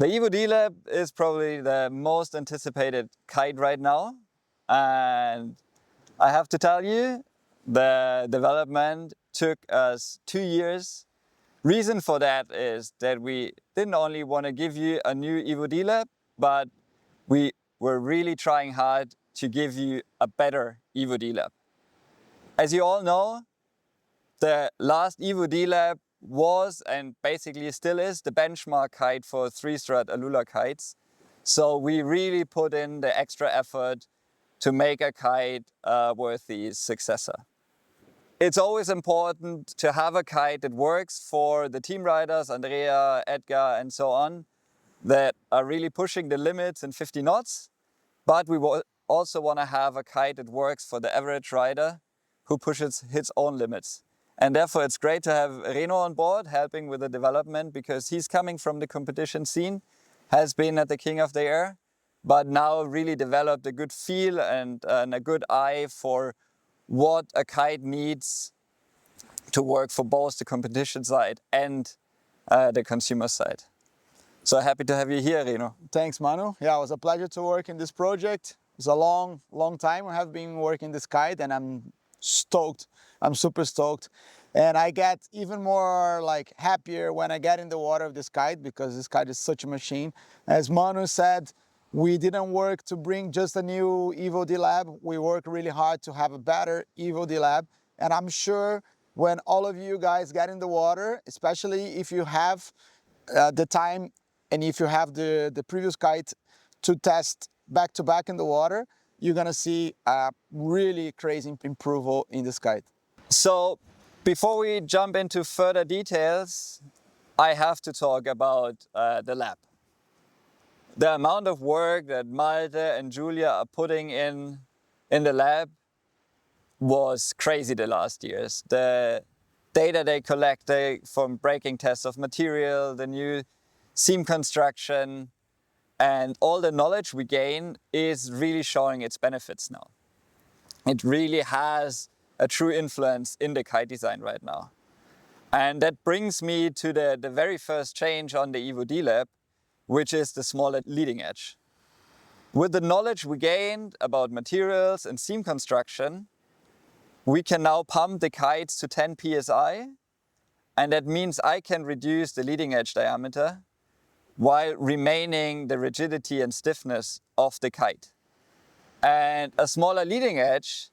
Evo D Lab is probably the most anticipated kite right now. And I have to tell you, the development took us 2 years. Reason for that is that we didn't only want to give you a new Evo D Lab, but we were really trying hard to give you a better Evo D Lab. As you all know, the last Evo D Lab was and basically still is the benchmark kite for three-strut Aluula kites. So we really put in the extra effort to make a kite a worthy successor. It's always important to have a kite that works for the team riders, Andrea, Edgar, and so on, that are really pushing the limits in 50 knots. But we also want to have a kite that works for the average rider who pushes his own limits. And therefore it's great to have Reno on board helping with the development, because he's coming from the competition scene, has been at the King of the Air, but now really developed a good feel and a good eye for what a kite needs to work for both the competition side and the consumer side. So happy to have you here, Reno. Thanks, Manu. Yeah, it was a pleasure to work in this project. It's a long time I have been working this kite, and I'm stoked. I'm super stoked. And I get even more happier when I get in the water of this kite, because this kite is such a machine. As Manu said, we didn't work to bring just a new Evo D Lab. We worked really hard to have a better Evo D Lab. And I'm sure when all of you guys get in the water, especially if you have the time and if you have the previous kite to test back to back in the water, you're gonna see a really crazy improvement in this kite. So before we jump into further details, I have to talk about the lab. The amount of work that Malte and Julia are putting in the lab was crazy the last years. The data they collect from breaking tests of material, the new seam construction, and all the knowledge we gain is really showing its benefits now. It really has a true influence in the kite design right now. And that brings me to the very first change on the Evo D Lab, which is the smaller leading edge. With the knowledge we gained about materials and seam construction, we can now pump the kites to 10 psi, and that means I can reduce the leading edge diameter while remaining the rigidity and stiffness of the kite. And a smaller leading edge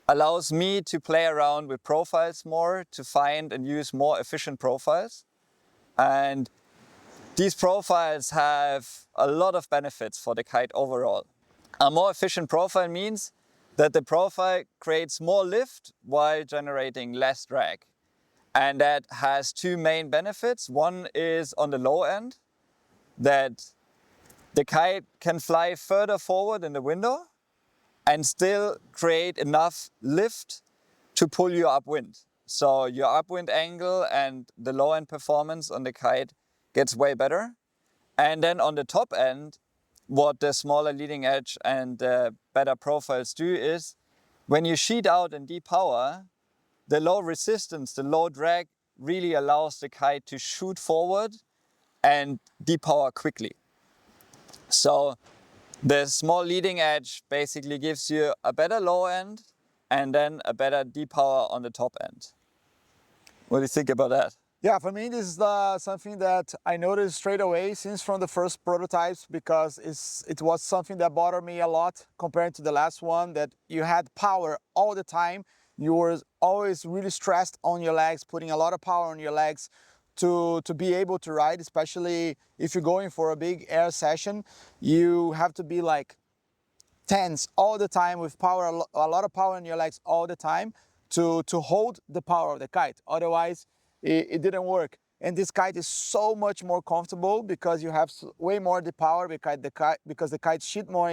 allows me to play around with profiles more, to find and use more efficient profiles. And these profiles have a lot of benefits for the kite overall. A more efficient profile means that the profile creates more lift while generating less drag. And that has two main benefits. One is on the low end, that the kite can fly further forward in the window and still create enough lift to pull you upwind. So your upwind angle and the low end performance on the kite gets way better. And then on the top end, what the smaller leading edge and better profiles do is, when you sheet out and depower, the low resistance, the low drag really allows the kite to shoot forward and depower quickly. So the small leading edge basically gives you a better low end and then a better depower on the top end. What do you think about that? Yeah, for me, this is something that I noticed straight away since from the first prototypes, because it was something that bothered me a lot compared to the last one, that you had power all the time. You were always really stressed on your legs, putting a lot of power on your legs to be able to ride, especially if you're going for a big air session. You have to be tense all the time with power, a lot of power in your legs all the time to hold the power of the kite. Otherwise, it didn't work. And this kite is so much more comfortable because you have way more the power because the kite shoot more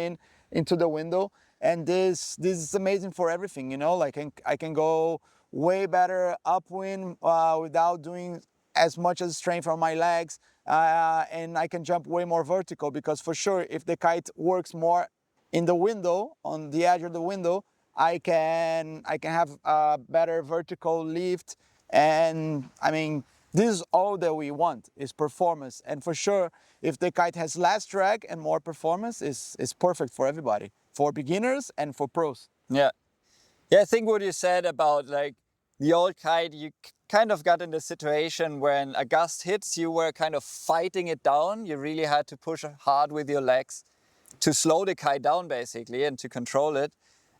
into the window. And this is amazing for everything, you know. I can go way better upwind without doing as much as strength on my legs, and I can jump way more vertical, because for sure if the kite works more in the window, on the edge of the window, I can have a better vertical lift. And I mean, this is all that we want, is performance. And for sure, if the kite has less drag and more performance, it's perfect for everybody, for beginners and for pros. Yeah. Yeah, I think what you said about like the old kite, you kind of got in the situation when a gust hits, you were kind of fighting it down. You really had to push hard with your legs to slow the kite down basically and to control it.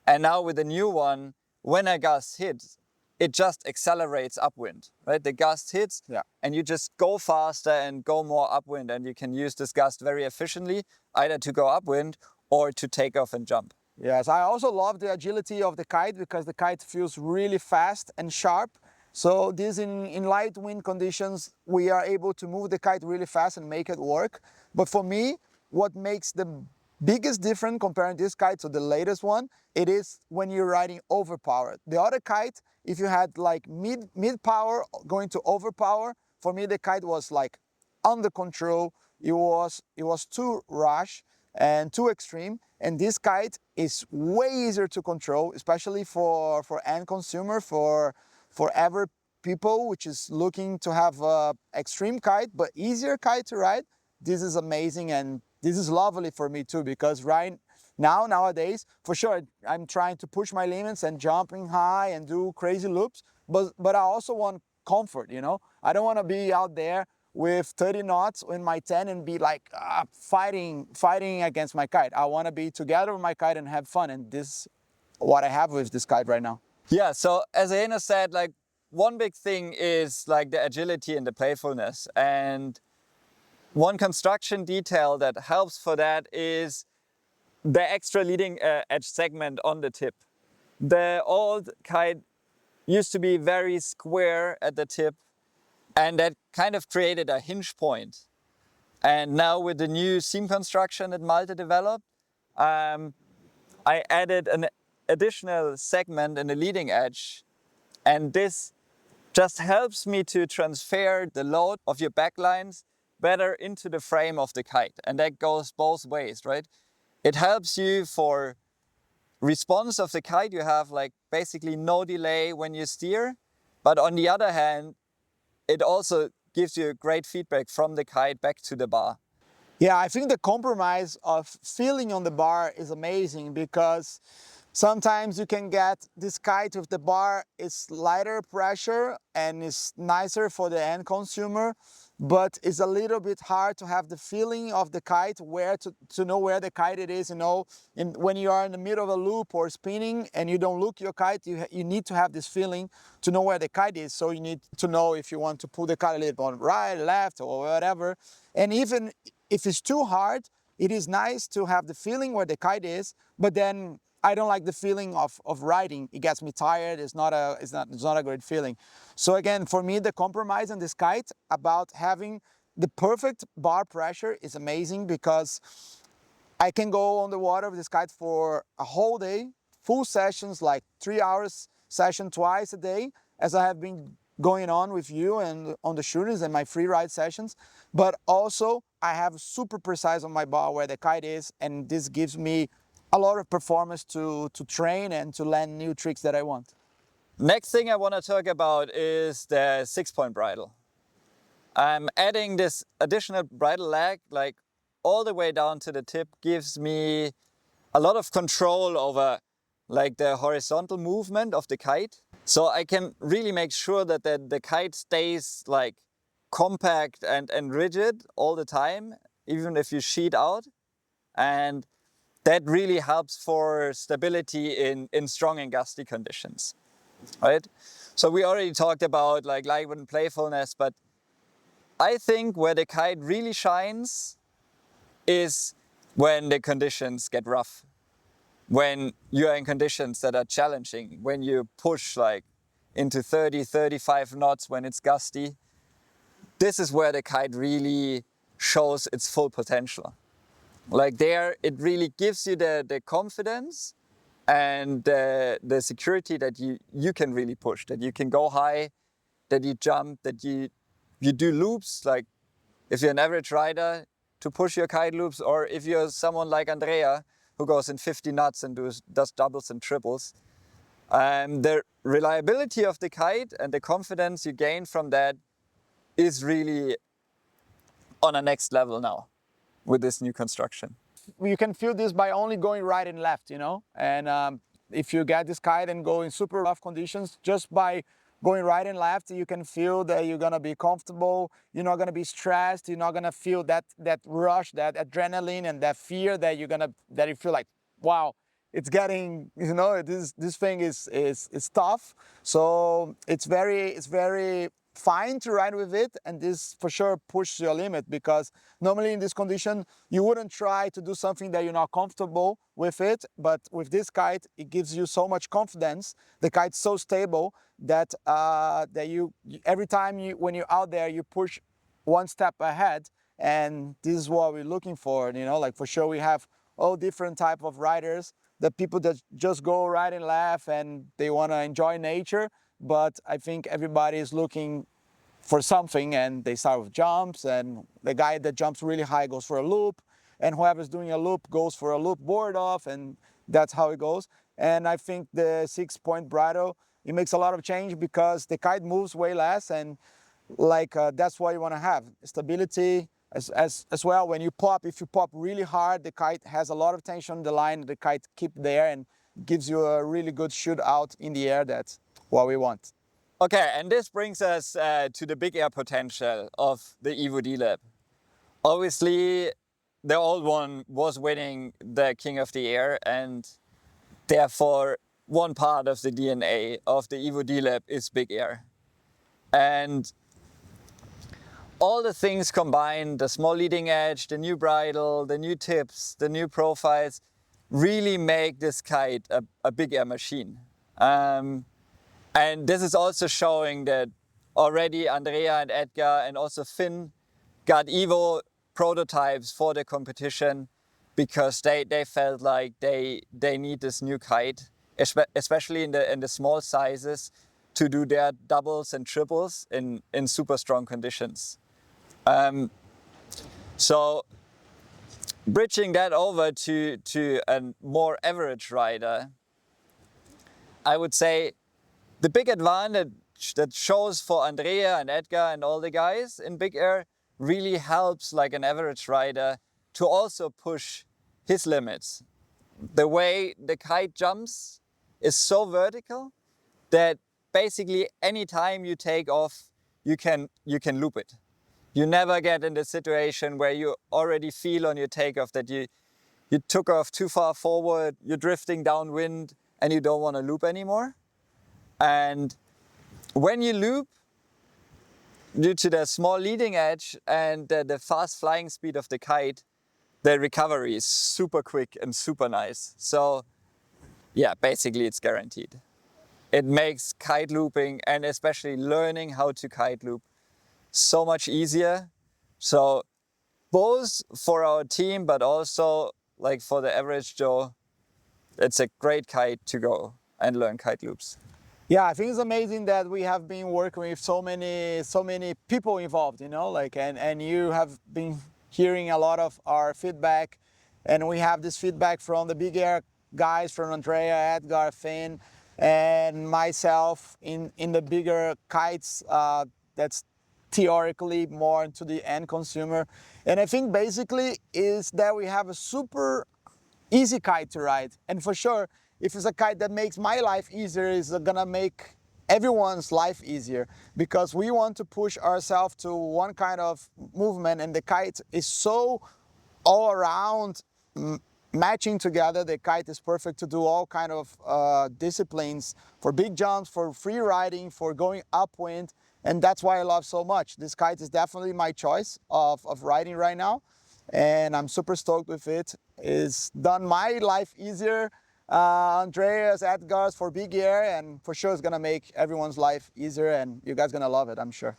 And now with the new one, when a gust hits, it just accelerates upwind, right? The gust hits and you just go faster and go more upwind, and you can use this gust very efficiently, either to go upwind or to take off and jump. Yes, I also love the agility of the kite because the kite feels really fast and sharp. So this in light wind conditions, we are able to move the kite really fast and make it work. But for me, what makes the biggest difference comparing this kite to the latest one, it is when you're riding overpowered. The other kite, if you had like mid power going to overpower, for me the kite was like under control. It was too rush and too extreme. And this kite is way easier to control, especially for end consumer, for every people which is looking to have a extreme kite but easier kite to ride. This is amazing, and this is lovely for me too, because right nowadays, for sure, I'm trying to push my limits and jumping high and do crazy loops, but I also want comfort, you know? I don't want to be out there with 30 knots in my 10 and be like fighting against my kite. I want to be together with my kite and have fun, and this is what I have with this kite right now. Yeah, so as Reno said, like one big thing is like the agility and the playfulness. And one construction detail that helps for that is the extra leading edge segment on the tip. The old kite used to be very square at the tip, and that kind of created a hinge point. And now with the new seam construction that Malte developed, I added an additional segment in the leading edge, and this just helps me to transfer the load of your backlines better into the frame of the kite. And that goes both ways, right? It helps you for response of the kite. You have like basically no delay when you steer, but on the other hand, it also gives you great feedback from the kite back to the bar. Yeah, I think the compromise of feeling on the bar is amazing, because sometimes you can get this kite with the bar, it's lighter pressure and it's nicer for the end consumer, but it's a little bit hard to have the feeling of the kite, where to know where the kite it is, you know. When you are in the middle of a loop or spinning and you don't look your kite, you need to have this feeling to know where the kite is. So you need to know if you want to pull the kite a little bit on right, left, or whatever. And even if it's too hard, it is nice to have the feeling where the kite is, but then I don't like the feeling of riding. It gets me tired. It's not a great feeling. So again, for me, the compromise on this kite about having the perfect bar pressure is amazing, because I can go on the water with this kite for a whole day, full sessions, like 3 hours session twice a day, as I have been going on with you and on the shootings and my free ride sessions. But also I have super precise on my bar where the kite is, and this gives me a lot of performance to train and to land new tricks that I want. Next thing I want to talk about is the 6-point bridle. I'm adding this additional bridle leg, like all the way down to the tip, gives me a lot of control over like the horizontal movement of the kite. So I can really make sure that the kite stays like compact and rigid all the time, even if you sheet out. And that really helps for stability in strong and gusty conditions, right? So we already talked about like light and playfulness, but I think where the kite really shines is when the conditions get rough, when you are in conditions that are challenging, when you push like into 30, 35 knots, when it's gusty. This is where the kite really shows its full potential. Like there, it really gives you the confidence and the security that you can really push, that you can go high, that you jump, that you do loops. Like if you're an average rider, to push your kite loops, or if you're someone like Andrea who goes in 50 knots and does doubles and triples. The reliability of the kite and the confidence you gain from that is really on a next level now. with this new construction. You can feel this by only going right and left, you know, and if you get this kite and go in super rough conditions, just by going right and left, you can feel that you're gonna be comfortable, you're not gonna be stressed, you're not gonna feel that rush, that adrenaline and that fear that that you feel like, wow, it's getting, you know, this thing is tough. So it's very fine to ride with it, and this for sure pushes your limit, because normally in this condition you wouldn't try to do something that you're not comfortable with it, but with this kite it gives you so much confidence. The kite's so stable that you every time when you're out there you push one step ahead, and this is what we're looking for, you know, like for sure we have all different type of riders, the people that just go right and left and they want to enjoy nature, but I think everybody is looking for something, and they start with jumps, and the guy that jumps really high goes for a loop, and whoever's doing a loop goes for a loop board off, and that's how it goes. And I think the 6-point bridle, it makes a lot of change because the kite moves way less, and like that's what you want to have, stability as well. When you pop, if you pop really hard, the kite has a lot of tension on the line, the kite keep there and gives you a really good shoot out in the air. That's what we want. Okay, and this brings us to the big air potential of the Evo D Lab. Obviously, the old one was winning the King of the Air, and therefore one part of the DNA of the Evo D Lab is big air. And all the things combined, the small leading edge, the new bridle, the new tips, the new profiles, really make this kite a big air machine. And this is also showing that already Andrea and Edgar and also Finn got Evo prototypes for the competition, because they felt like they need this new kite, especially in the small sizes, to do their doubles and triples in super strong conditions. So bridging that over to a more average rider, I would say the big advantage that shows for Andrea and Edgar and all the guys in big air really helps like an average rider to also push his limits. The way the kite jumps is so vertical that basically any time you take off, you can loop it. You never get in the situation where you already feel on your takeoff that you took off too far forward, you're drifting downwind, and you don't want to loop anymore. And when you loop, due to the small leading edge and the fast flying speed of the kite, the recovery is super quick and super nice. So yeah, basically it's guaranteed. It makes kite looping, and especially learning how to kite loop, so much easier. So both for our team, but also like for the average Joe, it's a great kite to go and learn kite loops. Yeah, I think it's amazing that we have been working with so many people involved, you know, like, and you have been hearing a lot of our feedback, and we have this feedback from the big air guys, from Andrea, Edgar, Finn, and myself in the bigger kites, that's theoretically more to the end consumer. And I think basically is that we have a super easy kite to ride, and for sure, if it's a kite that makes my life easier, it's gonna make everyone's life easier, because we want to push ourselves to one kind of movement, and the kite is so all around matching together. The kite is perfect to do all kind of disciplines, for big jumps, for free riding, for going upwind, and that's why I love so much. This kite is definitely my choice of riding right now, and I'm super stoked with it. It's done my life easier. Andreas, Edgar's for big air, and for sure it's gonna make everyone's life easier, and you guys gonna love it, I'm sure.